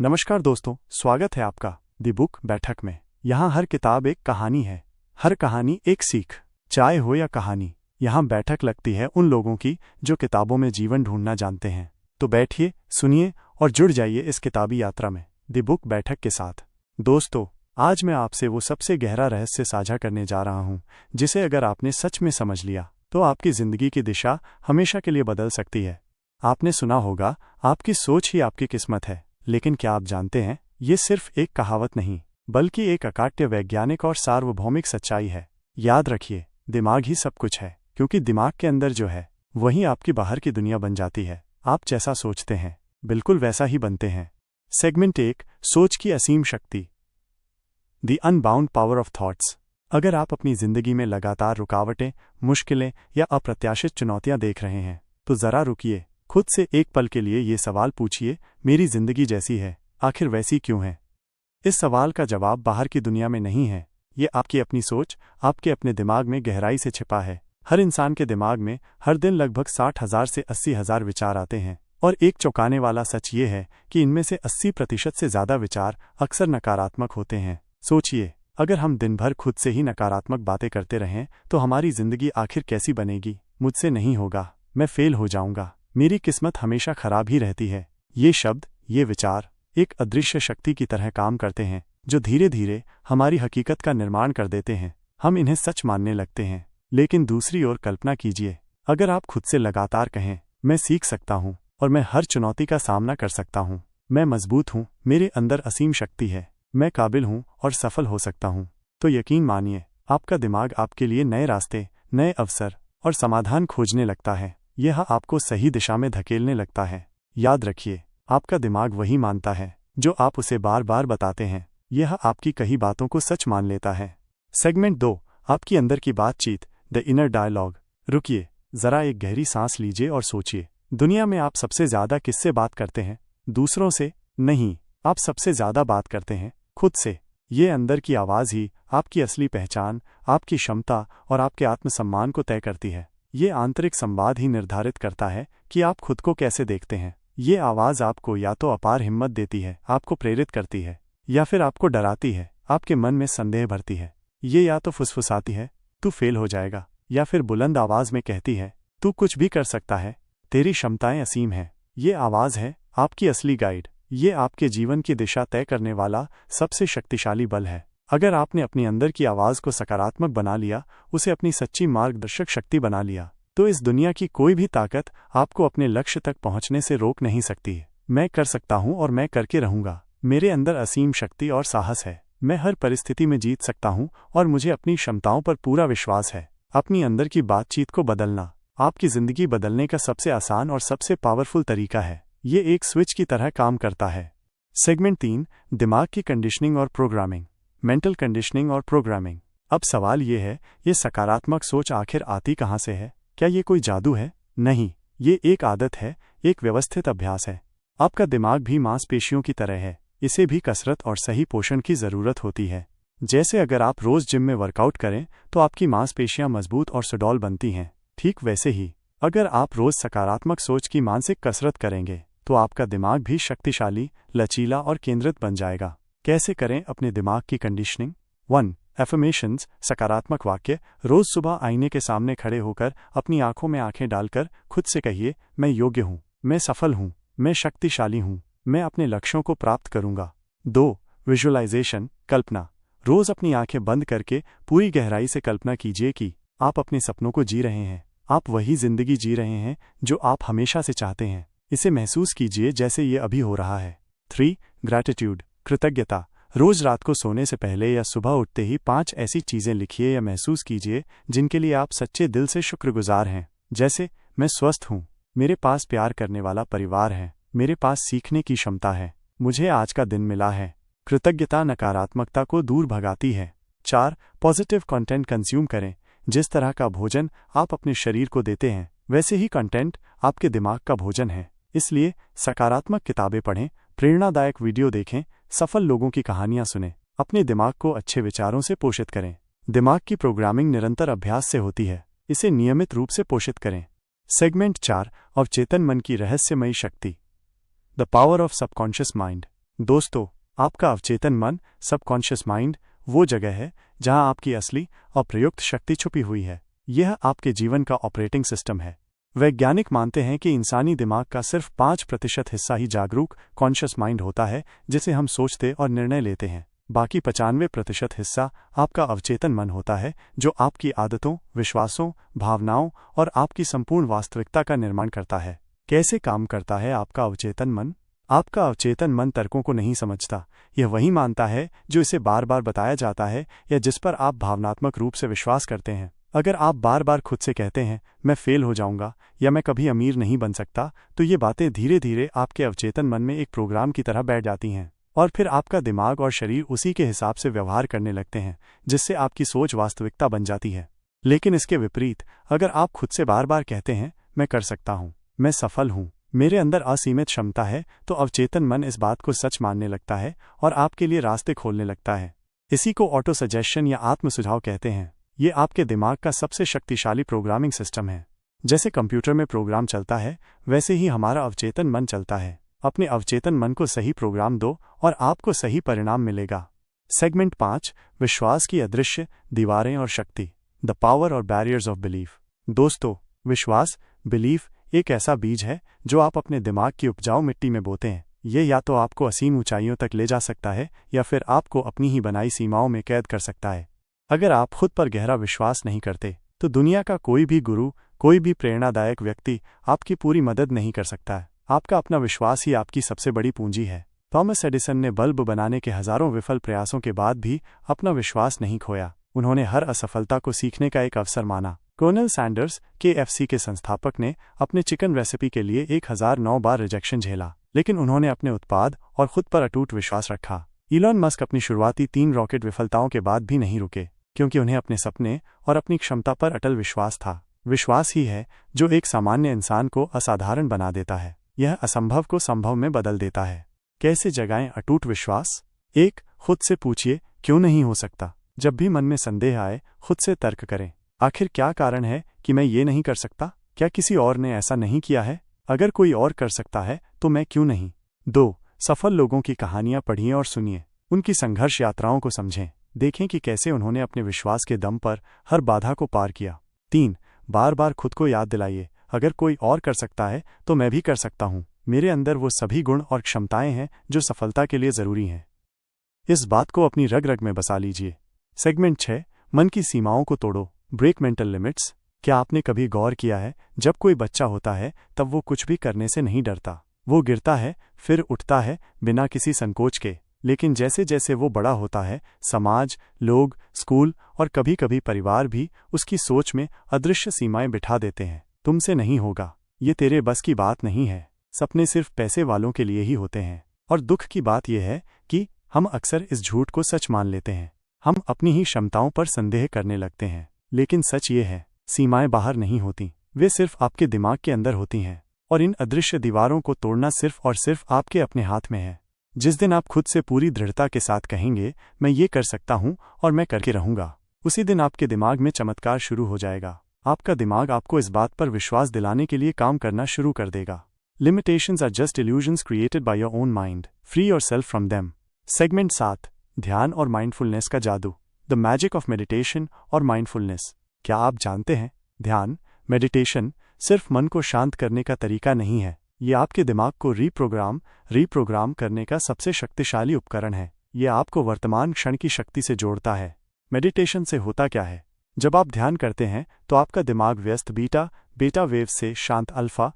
नमस्कार दोस्तों, स्वागत है आपका दी बुक बैठक में। यहाँ हर किताब एक कहानी है, हर कहानी एक सीख। चाय हो या कहानी, यहाँ बैठक लगती है उन लोगों की जो किताबों में जीवन ढूंढना जानते हैं। तो बैठिए, सुनिए और जुड़ जाइए इस किताबी यात्रा में दी बुक बैठक के साथ। दोस्तों, आज मैं आपसे वो सबसे गहरा रहस्य साझा करने जा रहा हूँ जिसे अगर आपने सच में समझ लिया तो आपकी जिंदगी की दिशा हमेशा के लिए बदल सकती है। आपने सुना होगा, आपकी सोच ही आपकी किस्मत है, लेकिन क्या आप जानते हैं, ये सिर्फ एक कहावत नहीं बल्कि एक अकाट्य वैज्ञानिक और सार्वभौमिक सच्चाई है। याद रखिए, दिमाग ही सब कुछ है, क्योंकि दिमाग के अंदर जो है वही आपकी बाहर की दुनिया बन जाती है। आप जैसा सोचते हैं बिल्कुल वैसा ही बनते हैं। सेगमेंट 1, सोच की असीम शक्ति, the unbound power of thoughts. अगर आप अपनी जिंदगी में लगातार रुकावटें, मुश्किलें या अप्रत्याशित चुनौतियां देख रहे हैं तो जरा रुकिए, खुद से एक पल के लिए ये सवाल पूछिए, मेरी जिंदगी जैसी है आखिर वैसी क्यों है? इस सवाल का जवाब बाहर की दुनिया में नहीं है, ये आपकी अपनी सोच, आपके अपने दिमाग में गहराई से छिपा है। हर इंसान के दिमाग में हर दिन लगभग 60,000 से 80,000 विचार आते हैं, और एक चौंकाने वाला सच ये है कि इनमें से 80% से ज़्यादा विचार अक्सर नकारात्मक होते हैं। सोचिए, अगर हम दिन भर खुद से ही नकारात्मक बातें करते रहें तो हमारी जिंदगी आखिर कैसी बनेगी? मुझसे नहीं होगा, मैं फेल हो जाऊंगा, मेरी किस्मत हमेशा खराब ही रहती है। ये शब्द, ये विचार एक अदृश्य शक्ति की तरह काम करते हैं जो धीरे धीरे हमारी हकीकत का निर्माण कर देते हैं। हम इन्हें सच मानने लगते हैं। लेकिन दूसरी ओर कल्पना कीजिए, अगर आप खुद से लगातार कहें, मैं सीख सकता हूँ और मैं हर चुनौती का सामना कर सकता हूँ, मैं मजबूत हूँ, मेरे अंदर असीम शक्ति है, मैं काबिल हूँ और सफल हो सकता हूँ, तो यकीन मानिए आपका दिमाग आपके लिए नए रास्ते, नए अवसर और समाधान खोजने लगता है। यह आपको सही दिशा में धकेलने लगता है। याद रखिए, आपका दिमाग वही मानता है जो आप उसे बार बार बताते हैं। यह आपकी कही बातों को सच मान लेता है। सेगमेंट 2, आपकी अंदर की बातचीत, द इनर डायलॉग। रुकिए, जरा एक गहरी सांस लीजिए और सोचिए, दुनिया में आप सबसे ज्यादा किससे बात करते हैं? दूसरों से नहीं, आप सबसे ज्यादा बात करते हैं खुद से। ये अंदर की आवाज़ ही आपकी असली पहचान, आपकी क्षमता और आपके आत्मसम्मान को तय करती है। ये आंतरिक संवाद ही निर्धारित करता है कि आप खुद को कैसे देखते हैं। ये आवाज़ आपको या तो अपार हिम्मत देती है, आपको प्रेरित करती है, या फिर आपको डराती है, आपके मन में संदेह भरती है। ये या तो फुसफुसाती है, तू फेल हो जाएगा, या फिर बुलंद आवाज़ में कहती है, तू कुछ भी कर सकता है, तेरी क्षमताएं असीम हैं। ये आवाज़ है आपकी असली गाइड। ये आपके जीवन की दिशा तय करने वाला सबसे शक्तिशाली बल है। अगर आपने अपनी अंदर की आवाज़ को सकारात्मक बना लिया, उसे अपनी सच्ची मार्गदर्शक शक्ति बना लिया, तो इस दुनिया की कोई भी ताकत आपको अपने लक्ष्य तक पहुंचने से रोक नहीं सकती है। मैं कर सकता हूं और मैं करके रहूंगा। मेरे अंदर असीम शक्ति और साहस है। मैं हर परिस्थिति में जीत सकता हूं और मुझे अपनी क्षमताओं पर पूरा विश्वास है। अपनी अंदर की बातचीत को बदलना आपकी जिंदगी बदलने का सबसे आसान और सबसे पावरफुल तरीका है। ये एक स्विच की तरह काम करता है। सेगमेंट 3, दिमाग की कंडीशनिंग और प्रोग्रामिंग, मेंटल कंडीशनिंग और प्रोग्रामिंग। अब सवाल ये है, ये सकारात्मक सोच आखिर आती कहाँ से है? क्या ये कोई जादू है? नहीं, ये एक आदत है, एक व्यवस्थित अभ्यास है। आपका दिमाग भी मांसपेशियों की तरह है, इसे भी कसरत और सही पोषण की ज़रूरत होती है। जैसे अगर आप रोज़ जिम में वर्कआउट करें तो आपकी मांसपेशियां मजबूत और सुडौल बनती हैं, ठीक वैसे ही अगर आप रोज़ सकारात्मक सोच की मानसिक कसरत करेंगे तो आपका दिमाग भी शक्तिशाली, लचीला और केंद्रित बन जाएगा। कैसे करें अपने दिमाग की कंडीशनिंग? 1. एफर्मेशंस, सकारात्मक वाक्य। रोज सुबह आईने के सामने खड़े होकर अपनी आंखों में आंखें डालकर खुद से कहिए, मैं योग्य हूँ, मैं सफल हूँ, मैं शक्तिशाली हूँ, मैं अपने लक्ष्यों को प्राप्त करूँगा। 2. विजुअलाइजेशन, कल्पना। रोज अपनी आंखें बंद करके पूरी गहराई से कल्पना कीजिए कि आप अपने सपनों को जी रहे हैं, आप वही जिंदगी जी रहे हैं जो आप हमेशा से चाहते हैं। इसे महसूस कीजिए जैसे ये अभी हो रहा है। 3. ग्रैटिट्यूड, कृतज्ञता। रोज रात को सोने से पहले या सुबह उठते ही 5 ऐसी चीजें लिखिए या महसूस कीजिए जिनके लिए आप सच्चे दिल से शुक्रगुजार हैं। जैसे, मैं स्वस्थ हूँ, मेरे पास प्यार करने वाला परिवार है, मेरे पास सीखने की क्षमता है, मुझे आज का दिन मिला है। कृतज्ञता नकारात्मकता को दूर भगाती है। 4. पॉजिटिव कंटेंट कंज्यूम करें। जिस तरह का भोजन आप अपने शरीर को देते हैं, वैसे ही कंटेंट आपके दिमाग का भोजन है। इसलिए सकारात्मक किताबें पढ़ें, प्रेरणादायक वीडियो देखें, सफल लोगों की कहानियां सुनें, अपने दिमाग को अच्छे विचारों से पोषित करें। दिमाग की प्रोग्रामिंग निरंतर अभ्यास से होती है, इसे नियमित रूप से पोषित करें। सेगमेंट 4, अवचेतन मन की रहस्यमयी शक्ति, the power of subconscious mind. दोस्तों, आपका अवचेतन मन, सबकॉन्शियस माइंड, वो जगह है जहां आपकी असली और प्रयुक्त शक्ति छुपी हुई है। यह आपके जीवन का ऑपरेटिंग सिस्टम है। वैज्ञानिक मानते हैं कि इंसानी दिमाग का सिर्फ 5% हिस्सा ही जागरूक कॉन्शियस माइंड होता है, जिसे हम सोचते और निर्णय लेते हैं। बाकी 95% हिस्सा आपका अवचेतन मन होता है, जो आपकी आदतों, विश्वासों, भावनाओं और आपकी संपूर्ण वास्तविकता का निर्माण करता है। कैसे काम करता है आपका अवचेतन मन? आपका अवचेतन मन तर्कों को नहीं समझता। यह वही मानता है जो इसे बार बार बताया जाता है या जिस पर आप भावनात्मक रूप से विश्वास करते हैं। अगर आप बार बार खुद से कहते हैं, मैं फेल हो जाऊंगा या मैं कभी अमीर नहीं बन सकता, तो ये बातें धीरे धीरे आपके अवचेतन मन में एक प्रोग्राम की तरह बैठ जाती हैं और फिर आपका दिमाग और शरीर उसी के हिसाब से व्यवहार करने लगते हैं, जिससे आपकी सोच वास्तविकता बन जाती है। लेकिन इसके विपरीत, अगर आप खुद से बार बार कहते हैं, मैं कर सकता हूँ, मैं सफल हूँ, मेरे अंदर असीमित क्षमता है, तो अवचेतन मन इस बात को सच मानने लगता है और आपके लिए रास्ते खोलने लगता है। इसी को ऑटो सजेशन या आत्म सुझाव कहते हैं। ये आपके दिमाग का सबसे शक्तिशाली प्रोग्रामिंग सिस्टम है। जैसे कंप्यूटर में प्रोग्राम चलता है, वैसे ही हमारा अवचेतन मन चलता है। अपने अवचेतन मन को सही प्रोग्राम दो और आपको सही परिणाम मिलेगा। सेगमेंट 5, विश्वास की अदृश्य दीवारें और शक्ति, द पावर और बैरियर्स ऑफ बिलीफ। दोस्तों, विश्वास, बिलीफ एक ऐसा बीज है जो आप अपने दिमाग की उपजाऊ मिट्टी में बोते हैं। ये या तो आपको असीम ऊंचाइयों तक ले जा सकता है या फिर आपको अपनी ही बनाई सीमाओं में कैद कर सकता है। अगर आप खुद पर गहरा विश्वास नहीं करते, तो दुनिया का कोई भी गुरु, कोई भी प्रेरणादायक व्यक्ति आपकी पूरी मदद नहीं कर सकता है। आपका अपना विश्वास ही आपकी सबसे बड़ी पूंजी है। थॉमस एडिसन ने बल्ब बनाने के हजारों विफल प्रयासों के बाद भी अपना विश्वास नहीं खोया। उन्होंने हर असफलता को सीखने का एक अवसर माना। कर्नल सैंडर्स, KFC के संस्थापक, ने अपने चिकन रेसिपी के लिए 1009 बार रिजेक्शन झेला, लेकिन उन्होंने अपने उत्पाद और खुद पर अटूट विश्वास रखा। इलॉन मस्क अपनी शुरुआती 3 रॉकेट विफलताओं के बाद भी नहीं रुके, क्योंकि उन्हें अपने सपने और अपनी क्षमता पर अटल विश्वास था। विश्वास ही है जो एक सामान्य इंसान को असाधारण बना देता है। यह असंभव को संभव में बदल देता है। कैसे जगाएं अटूट विश्वास? 1. खुद से पूछिए, क्यों नहीं हो सकता? जब भी मन में संदेह आए, खुद से तर्क करें। आखिर क्या कारण है कि मैं ये नहीं कर सकता? क्या किसी और ने ऐसा नहीं किया है? अगर कोई और कर सकता है, तो मैं क्यों नहीं? 2. सफल लोगों की कहानियां पढ़िए और सुनिए। उनकी संघर्ष यात्राओं को समझें। देखें कि कैसे उन्होंने अपने विश्वास के दम पर हर बाधा को पार किया। 3. बार बार खुद को याद दिलाइए, अगर कोई और कर सकता है, तो मैं भी कर सकता हूँ। मेरे अंदर वो सभी गुण और क्षमताएं हैं जो सफलता के लिए जरूरी हैं। इस बात को अपनी रग रग में बसा लीजिए। सेगमेंट 6, मन की सीमाओं को तोड़ो, ब्रेक मेंटल लिमिट्स। क्या आपने कभी गौर किया है, जब कोई बच्चा होता है तब वो कुछ भी करने से नहीं डरता। वो गिरता है, फिर उठता है बिना किसी संकोच के। लेकिन जैसे जैसे वो बड़ा होता है, समाज, लोग, स्कूल और कभी कभी परिवार भी उसकी सोच में अदृश्य सीमाएं बिठा देते हैं। तुमसे नहीं होगा, ये तेरे बस की बात नहीं है, सपने सिर्फ पैसे वालों के लिए ही होते हैं। और दुख की बात यह है कि हम अक्सर इस झूठ को सच मान लेते हैं। हम अपनी ही क्षमताओं पर संदेह करने लगते हैं। लेकिन सच ये है, सीमाएं बाहर नहीं होती, वे सिर्फ आपके दिमाग के अंदर होती हैं। और इन अदृश्य दीवारों को तोड़ना सिर्फ और सिर्फ आपके अपने हाथ में है। जिस दिन आप खुद से पूरी दृढ़ता के साथ कहेंगे, मैं ये कर सकता हूँ और मैं करके रहूंगा, उसी दिन आपके दिमाग में चमत्कार शुरू हो जाएगा। आपका दिमाग आपको इस बात पर विश्वास दिलाने के लिए काम करना शुरू कर देगा। Limitations are just illusions created by your own mind. Free yourself from them. Segment 7, ध्यान और माइंडफुलनेस का जादू, द मैजिक ऑफ मेडिटेशन और माइंडफुलनेस। क्या आप जानते हैं, ध्यान, मेडिटेशन सिर्फ मन को शांत करने का तरीका नहीं है। ये आपके दिमाग को रीप्रोग्राम करने का सबसे शक्तिशाली उपकरण है। ये आपको वर्तमान क्षण की शक्ति से जोड़ता है। मेडिटेशन से होता क्या है? जब आप ध्यान करते हैं तो आपका दिमाग व्यस्त बीटा वेव्स से शांत अल्फा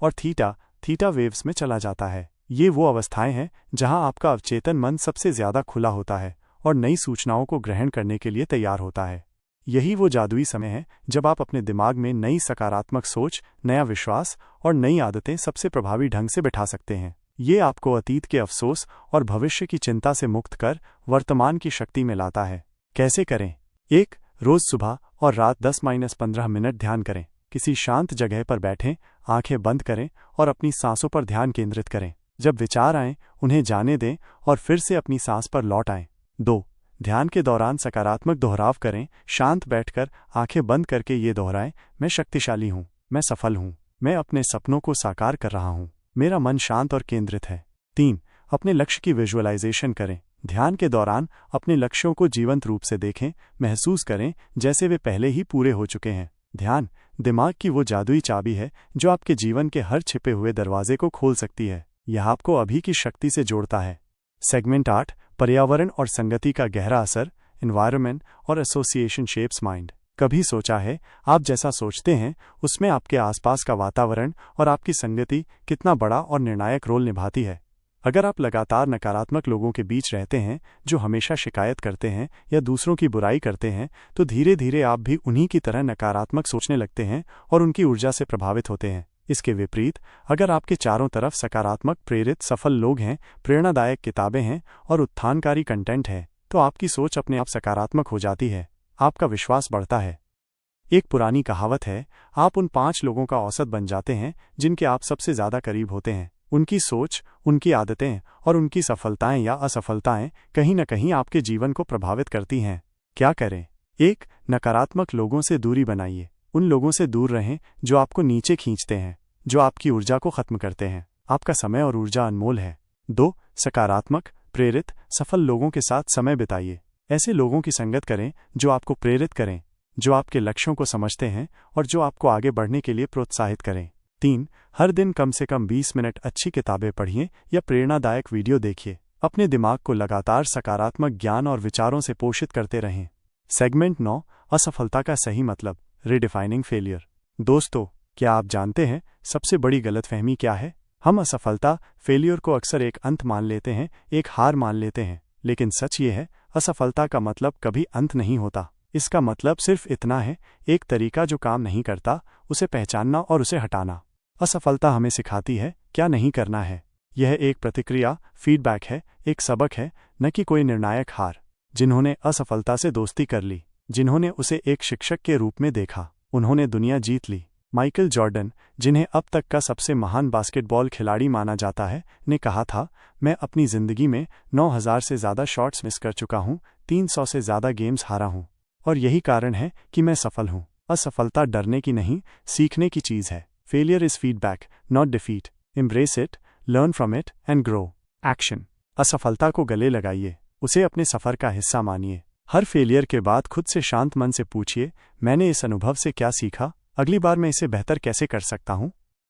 और थीटा वेव्स में चला जाता है। ये वो अवस्थाएं हैं जहां आपका अवचेतन मन सबसे ज्यादा खुला होता है और नई सूचनाओं को ग्रहण करने के लिए तैयार होता है। यही वो जादुई समय है जब आप अपने दिमाग में नई सकारात्मक सोच, नया विश्वास और नई आदतें सबसे प्रभावी ढंग से बिठा सकते हैं। ये आपको अतीत के अफसोस और भविष्य की चिंता से मुक्त कर वर्तमान की शक्ति में लाता है। कैसे करें? 1. रोज सुबह और रात 10-15 मिनट ध्यान करें। किसी शांत जगह पर बैठें, आंखें बंद करें और अपनी सांसों पर ध्यान केंद्रित करें। जब विचार आएं, उन्हें जाने दें और फिर से अपनी सांस पर लौट आएं। 2. ध्यान के दौरान सकारात्मक दोहराव करें। शांत बैठकर आंखें बंद करके ये दोहराएं, मैं शक्तिशाली हूँ, मैं सफल हूँ, मैं अपने सपनों को साकार कर रहा हूँ, मेरा मन शांत और केंद्रित है। 3. अपने लक्ष्य की विजुअलाइजेशन करें। ध्यान के दौरान अपने लक्ष्यों को जीवंत रूप से देखें, महसूस करें जैसे वे पहले ही पूरे हो चुके हैं। ध्यान दिमाग की वो जादुई चाबी है जो आपके जीवन के हर छिपे हुए दरवाजे को खोल सकती है। यह आपको अभी की शक्ति से जोड़ता है। सेगमेंट 8, पर्यावरण और संगति का गहरा असर, एनवायरनमेंट और एसोसिएशन शेप्स माइंड। कभी सोचा है आप जैसा सोचते हैं उसमें आपके आसपास का वातावरण और आपकी संगति कितना बड़ा और निर्णायक रोल निभाती है? अगर आप लगातार नकारात्मक लोगों के बीच रहते हैं जो हमेशा शिकायत करते हैं या दूसरों की बुराई करते हैं, तो धीरे धीरे आप भी उन्हीं की तरह नकारात्मक सोचने लगते हैं और उनकी ऊर्जा से प्रभावित होते हैं। इसके विपरीत, अगर आपके चारों तरफ सकारात्मक, प्रेरित, सफल लोग हैं, प्रेरणादायक किताबें हैं और उत्थानकारी कंटेंट है, तो आपकी सोच अपने आप सकारात्मक हो जाती है, आपका विश्वास बढ़ता है। एक पुरानी कहावत है, आप उन 5 लोगों का औसत बन जाते हैं जिनके आप सबसे ज्यादा करीब होते हैं। उनकी सोच, उनकी आदतें और उनकी सफलताएं या असफलताएं कहीं न कहीं आपके जीवन को प्रभावित करती हैं। क्या करें? 1. नकारात्मक लोगों से दूरी बनाइए। उन लोगों से दूर रहें जो आपको नीचे खींचते हैं, जो आपकी ऊर्जा को खत्म करते हैं। आपका समय और ऊर्जा अनमोल है। 2. सकारात्मक, प्रेरित, सफल लोगों के साथ समय बिताइए। ऐसे लोगों की संगत करें जो आपको प्रेरित करें, जो आपके लक्ष्यों को समझते हैं और जो आपको आगे बढ़ने के लिए प्रोत्साहित करें। 3. हर दिन कम से कम 20 मिनट अच्छी किताबें पढ़िए या प्रेरणादायक वीडियो देखिए। अपने दिमाग को लगातार सकारात्मक ज्ञान और विचारों से पोषित करते रहें। सेगमेंट 9, असफलता का सही मतलब, रिडिफाइनिंग फेलियर। दोस्तों, क्या आप जानते हैं सबसे बड़ी गलतफहमी क्या है? हम असफलता, फेलियर को अक्सर एक अंत मान लेते हैं, एक हार मान लेते हैं। लेकिन सच ये है, असफलता का मतलब कभी अंत नहीं होता। इसका मतलब सिर्फ इतना है, एक तरीका जो काम नहीं करता, उसे पहचानना और उसे हटाना। असफलता हमें सिखाती है क्या नहीं करना है। यह एक प्रतिक्रिया, फीडबैक है, एक सबक है, न कि कोई निर्णायक हार। जिन्होंने असफलता से दोस्ती कर ली, जिन्होंने उसे एक शिक्षक के रूप में देखा, उन्होंने दुनिया जीत ली। माइकल जॉर्डन, जिन्हें अब तक का सबसे महान बास्केटबॉल खिलाड़ी माना जाता है, ने कहा था, मैं अपनी जिंदगी में 9000 से ज्यादा शॉट्स मिस कर चुका हूं, 300 से ज्यादा गेम्स हारा हूं, और यही कारण है कि मैं सफल हूं। असफलता डरने की नहीं, सीखने की चीज है। Failure is feedback, not defeat. Embrace it, learn from it and grow. Action. असफलता को गले लगाइए, उसे अपने सफर का हिस्सा मानिए। हर फेलियर के बाद खुद से शांत मन से पूछिए, मैंने इस अनुभव से क्या सीखा? अगली बार मैं इसे बेहतर कैसे कर सकता हूं?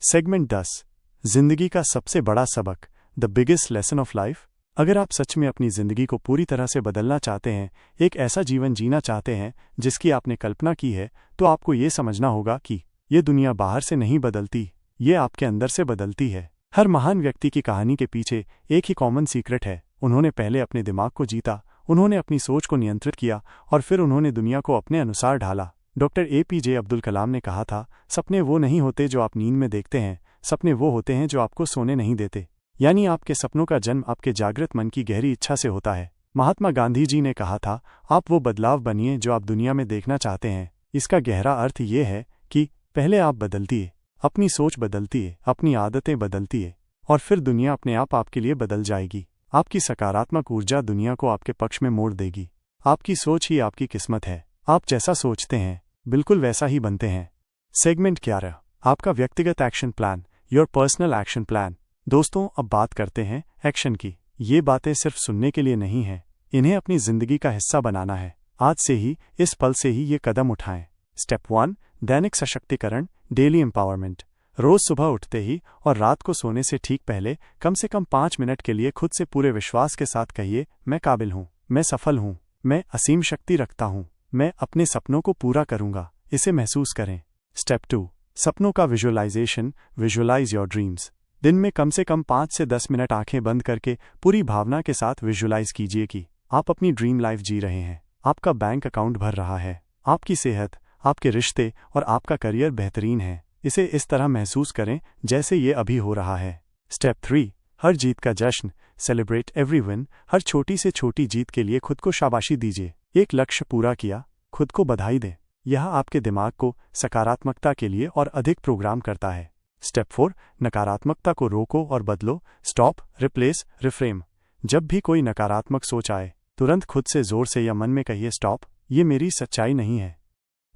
सेगमेंट 10, जिंदगी का सबसे बड़ा सबक, the biggest lesson of life. अगर आप सच में अपनी जिंदगी को पूरी तरह से बदलना चाहते हैं, एक ऐसा जीवन जीना चाहते हैं जिसकी आपने कल्पना की है, तो आपको ये समझना होगा कि ये दुनिया बाहर से नहीं बदलती, ये आपके अंदर से बदलती है। हर महान व्यक्ति की कहानी के पीछे एक ही कॉमन सीक्रेट है, उन्होंने पहले अपने दिमाग को जीता, उन्होंने अपनी सोच को नियंत्रित किया और फिर उन्होंने दुनिया को अपने अनुसार ढाला। डॉक्टर APJ अब्दुल कलाम ने कहा था, सपने वो नहीं होते जो आप नींद में देखते हैं, सपने वो होते हैं जो आपको सोने नहीं देते। यानी आपके सपनों का जन्म आपके जागृत मन की गहरी इच्छा से होता है। महात्मा गांधी जी ने कहा था, आप वो बदलाव बनिए जो आप दुनिया में देखना चाहते हैं। इसका गहरा अर्थ ये है कि पहले आप बदलतिए, अपनी सोच बदलतिए, अपनी आदतें बदलतिए, और फिर दुनिया अपने आप आपके लिए बदल जाएगी। आपकी सकारात्मक ऊर्जा दुनिया को आपके पक्ष में मोड़ देगी। आपकी सोच ही आपकी किस्मत है। आप जैसा सोचते हैं, बिल्कुल वैसा ही बनते हैं। सेगमेंट 11, आपका व्यक्तिगत action plan, your personal action plan. दोस्तों, अब बात करते हैं एक्शन की। ये बातें सिर्फ सुनने के लिए नहीं हैं, इन्हें अपनी जिंदगी का हिस्सा बनाना है। आज से ही, इस पल से ही ये कदम उठाएं। स्टेप 1, दैनिक सशक्तिकरण, डेली एम्पावरमेंट। रोज सुबह उठते ही और रात को सोने से ठीक पहले कम से कम 5 मिनट के लिए खुद से पूरे विश्वास के साथ कहिए, मैं काबिल हूँ, मैं सफल हूँ, मैं असीम शक्ति रखता हूँ, मैं अपने सपनों को पूरा करूंगा। इसे महसूस करें। स्टेप 2, सपनों का विजुअलाइजेशन, विजुअलाइज योर ड्रीम्स। दिन में कम से कम 5 से 10 मिनट आंखें बंद करके पूरी भावना के साथ विजुअलाइज कीजिए कि आप अपनी ड्रीम लाइफ जी रहे हैं। आपका बैंक अकाउंट भर रहा है, आपकी सेहत, आपके रिश्ते और आपका करियर बेहतरीन है। इसे इस तरह महसूस करें जैसे ये अभी हो रहा है। स्टेप 3, हर जीत का जश्न, सेलिब्रेट एवरी विन। हर छोटी से छोटी जीत के लिए खुद को शाबाशी दीजिए। एक लक्ष्य पूरा किया, खुद को बधाई दें। यह आपके दिमाग को सकारात्मकता के लिए और अधिक प्रोग्राम करता है। स्टेप 4, नकारात्मकता को रोको और बदलो, स्टॉप, रिप्लेस, रिफ्रेम। जब भी कोई नकारात्मक सोच आए, तुरंत खुद से जोर से या मन में कहिए, स्टॉप, ये मेरी सच्चाई नहीं है,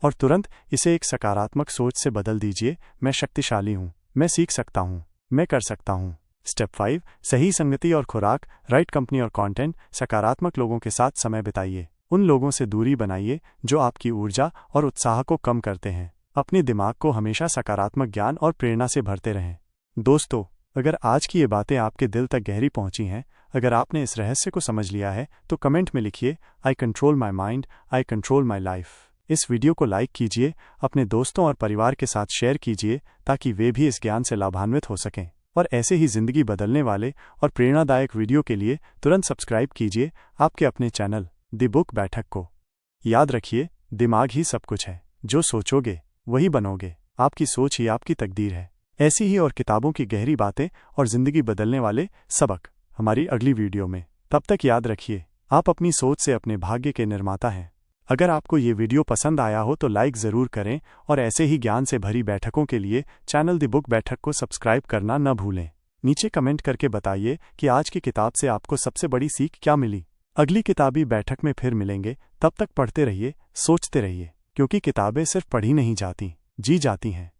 और तुरंत इसे एक सकारात्मक सोच से बदल दीजिए, मैं शक्तिशाली हूँ, मैं सीख सकता हूँ, मैं कर सकता हूँ। स्टेप 5, सही संगति और खुराक, राइट कंपनी और कंटेंट। सकारात्मक लोगों के साथ समय बिताइए। उन लोगों से दूरी बनाइए जो आपकी ऊर्जा और उत्साह को कम करते हैं। अपने दिमाग को हमेशा सकारात्मक ज्ञान और प्रेरणा से भरते रहें। दोस्तों, अगर आज की ये बातें आपके दिल तक गहरी पहुंची हैं, अगर आपने इस रहस्य को समझ लिया है, तो कमेंट में लिखिए, आई control my mind, I control my life. इस वीडियो को लाइक कीजिए, अपने दोस्तों और परिवार के साथ शेयर कीजिए ताकि वे भी इस ज्ञान से लाभान्वित हो सकें। और ऐसे ही जिंदगी बदलने वाले और प्रेरणादायक वीडियो के लिए तुरंत सब्सक्राइब कीजिए आपके अपने चैनल द बुक बैठक को। याद रखिए, दिमाग ही सब कुछ है। जो सोचोगे वही बनोगे। आपकी सोच ही आपकी तकदीर है। ऐसी ही और किताबों की गहरी बातें और जिंदगी बदलने वाले सबक हमारी अगली वीडियो में। तब तक याद रखिए, आप अपनी सोच से अपने भाग्य के निर्माता हैं। अगर आपको ये वीडियो पसंद आया हो तो लाइक ज़रूर करें और ऐसे ही ज्ञान से भरी बैठकों के लिए चैनल द बुक बैठक को सब्सक्राइब करना न भूलें। नीचे कमेंट करके बताइए कि आज की किताब से आपको सबसे बड़ी सीख क्या मिली। अगली किताबी बैठक में फिर मिलेंगे। तब तक पढ़ते रहिए, सोचते रहिए, क्योंकि किताबें सिर्फ पढ़ी नहीं जाती, जी जाती हैं।